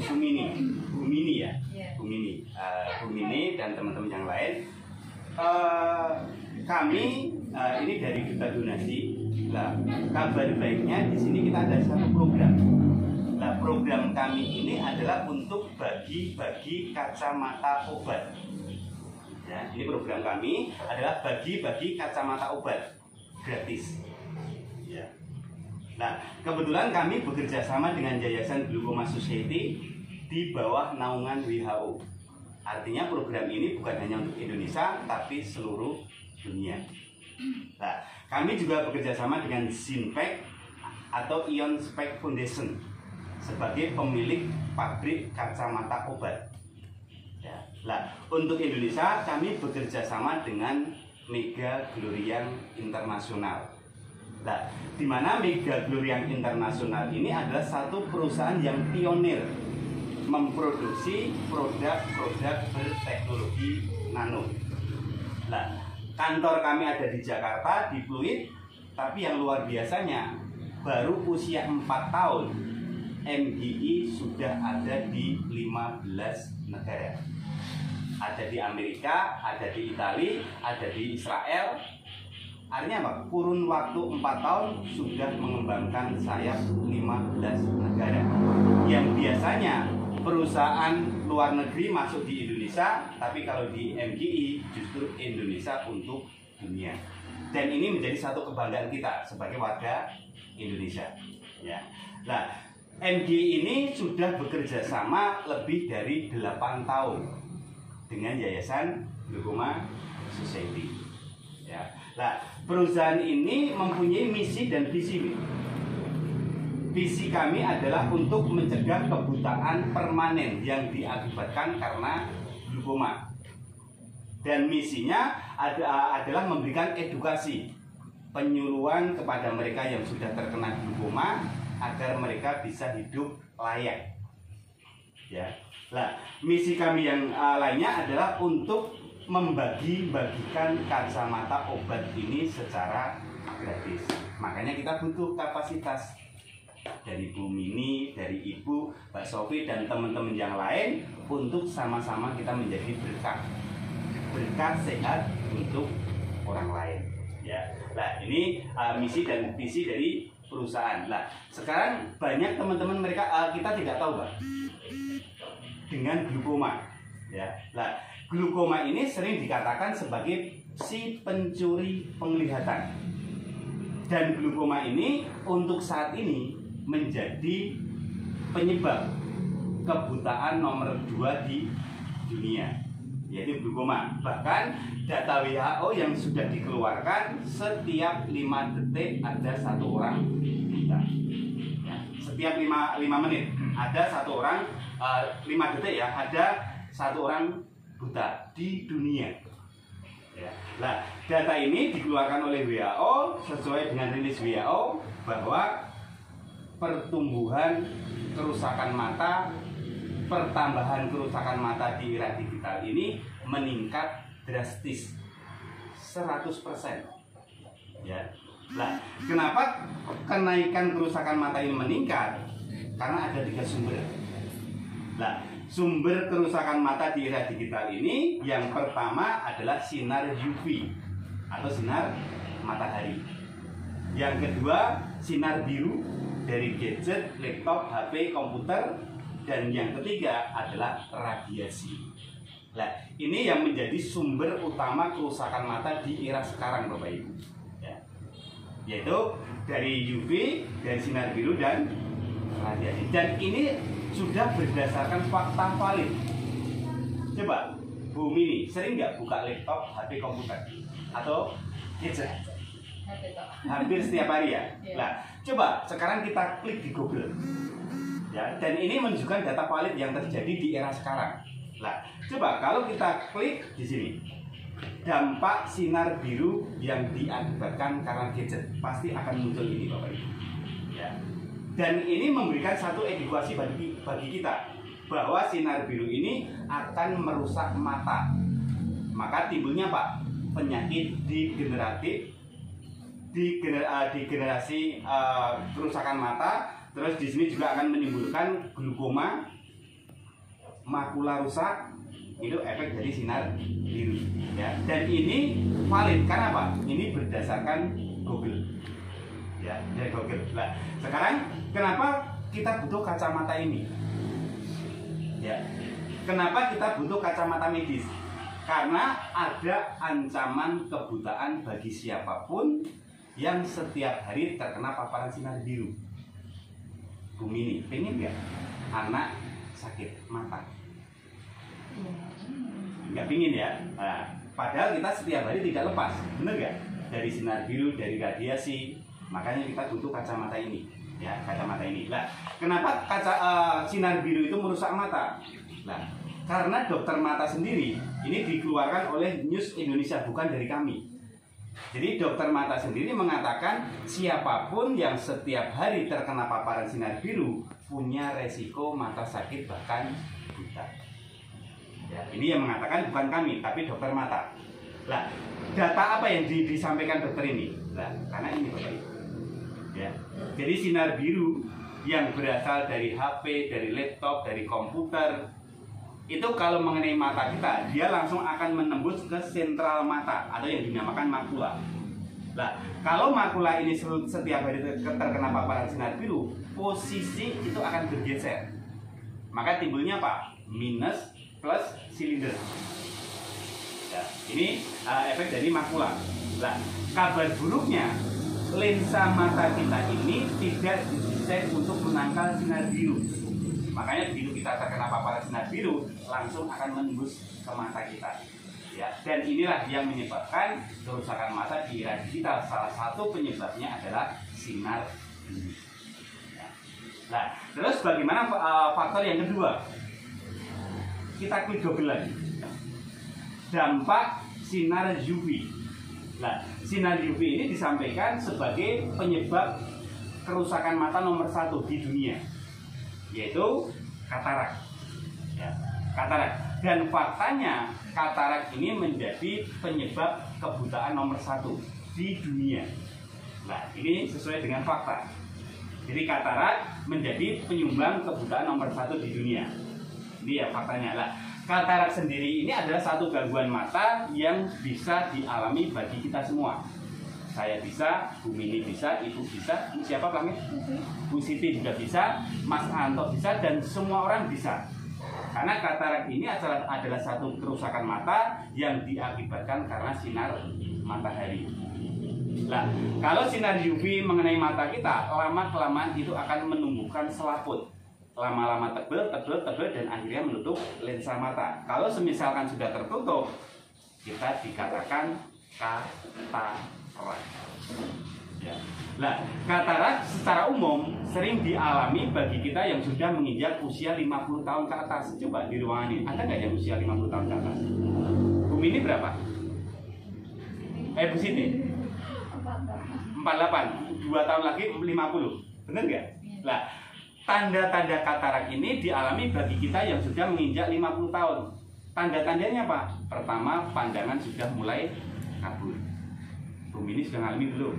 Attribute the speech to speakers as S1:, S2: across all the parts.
S1: Bumini ya, Bumini dan teman-teman yang lain. Kami ini dari Duta Donasi. Nah, kabar baiknya di sini kita ada satu program. Nah, program kami ini adalah untuk bagi-bagi kacamata obat. Ya, ini program kami adalah bagi-bagi kacamata obat gratis. Ya. Nah, kebetulan kami bekerja sama dengan Yayasan Glaucoma Society di bawah naungan WHO. Artinya program ini bukan hanya untuk Indonesia, tapi seluruh dunia. Nah, kami juga bekerja sama dengan Zinpek atau Ion Spec Foundation sebagai pemilik pabrik kacamata obat. Ya. Nah, untuk Indonesia kami bekerja sama dengan Mega Glorian Internasional. Nah, di mana Mega Glorian Internasional ini adalah satu perusahaan yang pionir memproduksi produk-produk berteknologi nano. Nah, kantor kami ada di Jakarta, di Pluit, tapi yang luar biasanya baru usia 4 tahun MGI sudah ada di 15 negara. Ada di Amerika, ada di Italia, ada di Israel. Artinya apa? Kurun waktu 4 tahun sudah mengembangkan sayap 15 negara. Yang biasanya perusahaan luar negeri masuk di Indonesia, tapi kalau di MGI justru Indonesia untuk dunia. Dan ini menjadi satu kebanggaan kita sebagai warga Indonesia. Ya. Nah, MGI ini sudah bekerja sama lebih dari 8 tahun dengan Yayasan Glaucoma Society. Ya. Nah, perusahaan ini mempunyai misi dan visi. Visi kami adalah untuk mencegah kebutaan permanen yang diakibatkan karena glaukoma. Dan misinya adalah memberikan edukasi, penyuluhan kepada mereka yang sudah terkena glaukoma agar mereka bisa hidup layak. Ya. Nah, misi kami yang lainnya adalah untuk membagi-bagikan kacamata obat ini secara gratis. Makanya kita butuh kapasitas dari Bu Mini, dari Ibu, Mbak Sofi dan teman-teman yang lain untuk sama-sama kita menjadi berkah sehat untuk orang lain. Ya, nah ini misi dan visi dari perusahaan. Nah, sekarang banyak teman-teman mereka kita tidak tahu, Mbak, dengan glaukoma. Ya, nah glaukoma ini sering dikatakan sebagai si pencuri penglihatan. Dan glaukoma ini untuk saat ini menjadi penyebab kebutaan nomor 2 di dunia, yaitu glaukoma. Bahkan data WHO yang sudah dikeluarkan setiap 5 detik ada 1 orang buta. Ya, setiap 5 menit ada 1 orang, 5 detik ya ada 1 orang buta di dunia. Ya. Nah, data ini dikeluarkan oleh WHO sesuai dengan rilis WHO bahwa pertumbuhan kerusakan mata, pertambahan kerusakan mata di era digital ini meningkat drastis 100%. Ya. Nah, kenapa kenaikan kerusakan mata ini meningkat? Karena ada 3 sumber. Nah, sumber kerusakan mata di era digital ini yang pertama adalah sinar UV atau sinar matahari. Yang kedua, sinar biru dari gadget, laptop, HP, komputer, dan yang ketiga adalah radiasi. Nah, ini yang menjadi sumber utama kerusakan mata di era sekarang, Bapak Ibu. Ya. Yaitu dari UV, dari sinar biru dan radiasi. Dan ini sudah berdasarkan fakta valid. Coba, Bu Mini, sering nggak buka laptop, HP, komputer, atau gadget? Hampir setiap hari ya. Nah, coba sekarang kita klik di Google. Ya, dan ini menunjukkan data valid yang terjadi di era sekarang. Nah, coba kalau kita klik di sini, dampak sinar biru yang diakibatkan karena gadget pasti akan muncul ini, Bapak Ibu. Ya. Dan ini memberikan satu edukasi bagi kita bahwa sinar biru ini akan merusak mata. Maka timbulnya Pak, penyakit degeneratif di generasi kerusakan mata. Terus di sini juga akan menimbulkan glaukoma makula rusak, itu efek dari sinar biru. Ya. Dan ini valid karena apa? Ini berdasarkan Google. Ya, dari Google. Nah, sekarang kenapa kita butuh kacamata ini? Ya. Kenapa kita butuh kacamata medis? Karena ada ancaman kebutaan bagi siapapun yang setiap hari terkena paparan sinar biru. Bumi ini, pengen nggak anak sakit mata? Nggak pingin ya. Nah, padahal kita setiap hari tidak lepas, bener nggak? Dari sinar biru, dari radiasi. Makanya kita butuh kacamata ini. Ya, kacamata ini. Nah, kenapa sinar biru itu merusak mata? Nah, karena dokter mata sendiri ini dikeluarkan oleh News Indonesia, bukan dari kami. Jadi dokter mata sendiri mengatakan siapapun yang setiap hari terkena paparan sinar biru punya resiko mata sakit bahkan buta. Ya, ini yang mengatakan bukan kami, tapi dokter mata. Nah, data apa yang disampaikan dokter ini? Nah, karena ini Bapak Ibu. Ya, jadi sinar biru yang berasal dari HP, dari laptop, dari komputer, itu kalau mengenai mata kita, dia langsung akan menembus ke sentral mata atau yang dinamakan makula. Nah, kalau makula ini setiap hari terkena paparan sinar biru, posisi itu akan bergeser. Maka timbulnya apa? Minus plus silinder. Ya, ini efek dari makula. Nah, kabar buruknya, lensa mata kita ini tidak didesain untuk menangkal sinar biru. Makanya begitu kita terkena paparan sinar biru, langsung akan menembus ke mata kita. Ya, dan inilah yang menyebabkan kerusakan mata di era digital. Salah satu penyebabnya adalah sinar biru. Ya. Nah, terus bagaimana faktor yang kedua? Kita klik Google lagi. Dampak sinar UV. Nah, sinar UV ini disampaikan sebagai penyebab kerusakan mata nomor 1 di dunia, yaitu katarak. Ya, katarak. Dan faktanya katarak ini menjadi penyebab kebutaan nomor 1 di dunia. Nah, ini sesuai dengan fakta. Jadi katarak menjadi penyumbang kebutaan nomor 1 di dunia. Ini ya faktanya. Nah, katarak sendiri ini adalah satu gangguan mata yang bisa dialami bagi kita semua. Saya bisa, Bu Mini bisa, Ibu bisa, siapa Langit? Bu Siti juga bisa, Mas Anto bisa, dan semua orang bisa. Karena katarak ini adalah satu kerusakan mata yang diakibatkan karena sinar matahari. Nah, kalau sinar UV mengenai mata kita, lama-kelamaan itu akan menumbuhkan selaput. Lama-lama tebel, dan akhirnya menutup lensa mata. Kalau semisalkan sudah tertutup, kita dikatakan katarak. Ya. Nah, katarak secara umum sering dialami bagi kita yang sudah menginjak usia 50 tahun ke atas. Coba di ruangan ini, ada nggak yang usia 50 tahun ke atas? Bu Mini berapa? Bu Siti? 48. 2 tahun lagi 50. Benar nggak? Nah, tanda-tanda katarak ini dialami bagi kita yang sudah menginjak 50 tahun. Tanda-tandanya apa? Pertama, pandangan sudah mulai kabur. Bu Mini sudah ngalami belum?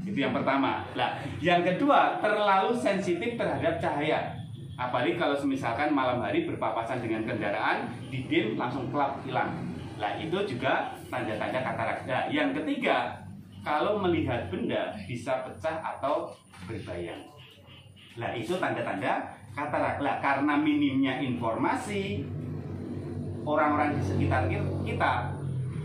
S1: Itu yang pertama. Nah, yang kedua, terlalu sensitif terhadap cahaya. Apalagi kalau misalkan malam hari berpapasan dengan kendaraan, didim langsung kelap hilang. Nah, itu juga tanda-tanda katarak. Nah, yang ketiga, kalau melihat benda bisa pecah atau berbayang. Nah, itu tanda-tanda katarak. Nah, karena minimnya informasi, orang-orang di sekitar kita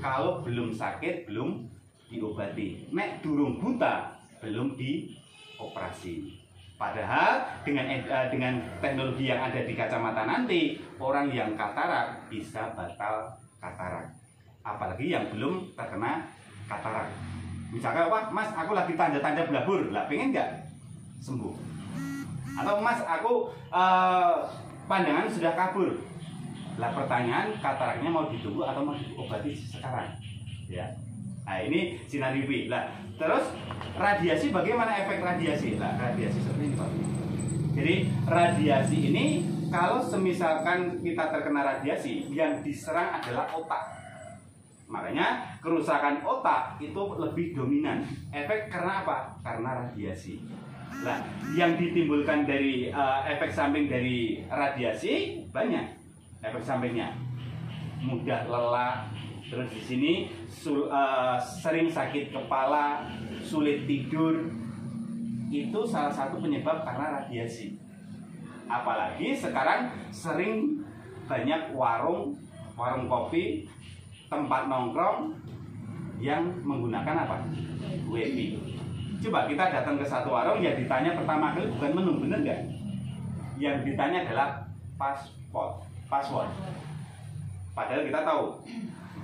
S1: kalau belum sakit belum diobati, nek durung buta belum dioperasi. Padahal dengan teknologi yang ada di kacamata nanti, orang yang katarak bisa batal katarak. Apalagi yang belum terkena katarak. Misalkan, wah Mas, aku lagi tanda-tanda belabur, lah pengen nggak sembuh? Atau Mas, aku pandangan sudah kabur. Lah pertanyaan, kataraknya mau ditunggu atau mau diobati sekarang? Ya. Nah, ini sinar UV. Nah, terus radiasi, bagaimana efek radiasi? Nah, radiasi seperti ini, Pak. Jadi radiasi ini kalau semisalkan kita terkena radiasi, yang diserang adalah otak. Makanya kerusakan otak itu lebih dominan. Efek karena apa? Karena radiasi. Nah, yang ditimbulkan dari efek samping dari radiasi banyak efek sampingnya. Mudah lelah, terus di sini sering sakit kepala, sulit tidur. Itu salah satu penyebab karena radiasi. Apalagi sekarang sering banyak warung kopi, tempat nongkrong yang menggunakan apa? WiFi. Coba kita datang ke satu warung, ya ditanya pertama kali bukan menu, bener nggak? Yang ditanya adalah password. Padahal kita tahu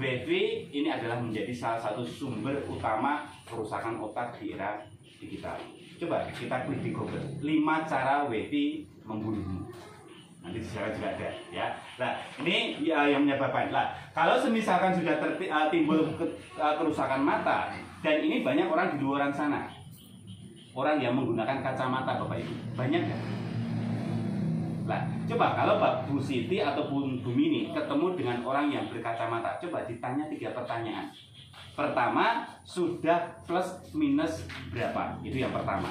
S1: WiFi ini adalah menjadi salah satu sumber utama kerusakan otak di era digital. Coba kita klik di Google 5 cara WiFi membunuhmu. Nanti di sana juga ada, ya. Nah, ini yang menyebabkan. Nah, kalau semisalkan sudah timbul kerusakan mata, dan ini banyak orang di luar sana, orang yang menggunakan kacamata, Bapak Ibu, banyak kan? Nah, coba kalau Bu Siti ataupun Bu Mini ketemu dengan orang yang berkacamata, coba ditanya 3 pertanyaan. Pertama, sudah plus minus berapa? Itu yang pertama.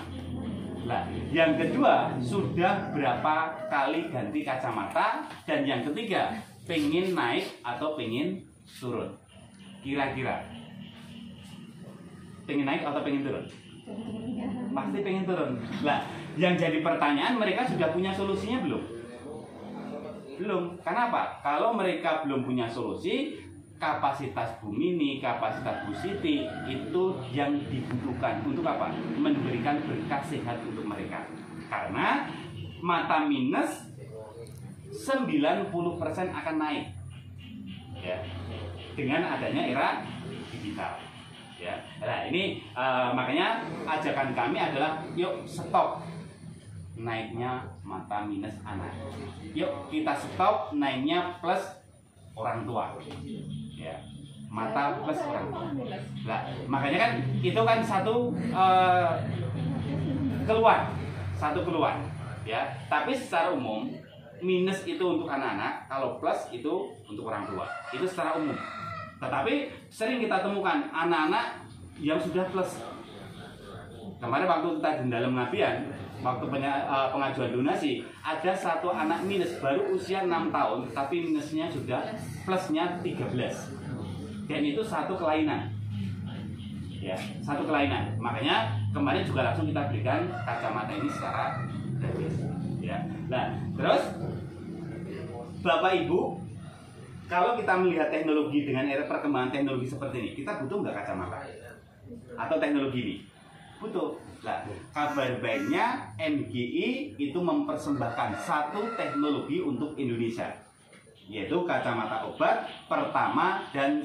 S1: Nah, yang kedua, sudah berapa kali ganti kacamata? Dan yang ketiga, pengen naik atau pengen turun? Kira-kira pengen naik atau pengen turun? Pasti pengen turun. Nah, yang jadi pertanyaan, mereka sudah punya solusinya belum? Belum. Kenapa? Kalau mereka belum punya solusi, kapasitas Bu Mini, kapasitas Bu Siti itu yang dibutuhkan untuk apa? Memberikan berkah sehat untuk mereka. Karena mata minus 90% akan naik, ya, dengan adanya era digital. Ya, nah ini makanya ajakan kami adalah yuk stop naiknya mata minus anak. Yuk kita stop naiknya plus orang tua. Ya, mata plus orang tua. Nah, makanya kan itu kan satu keluhan, ya. Tapi secara umum minus itu untuk anak-anak, kalau plus itu untuk orang tua. Itu secara umum. Tetapi sering kita temukan anak-anak yang sudah plus. Kemarin waktu kita di dalam pengajian, waktu pengajuan donasi, ada satu anak minus baru usia 6 tahun, tapi minusnya sudah plusnya 13. Dan itu satu kelainan. Ya, satu kelainan. Makanya kemarin juga langsung kita berikan kacamata ini secara gratis. Ya. Nah, terus Bapak Ibu, kalau kita melihat teknologi dengan era perkembangan teknologi seperti ini, kita butuh nggak kacamata? Atau teknologi ini? Butuh. Nah, kabar baiknya MGI itu mempersembahkan satu teknologi untuk Indonesia, yaitu kacamata obat pertama dan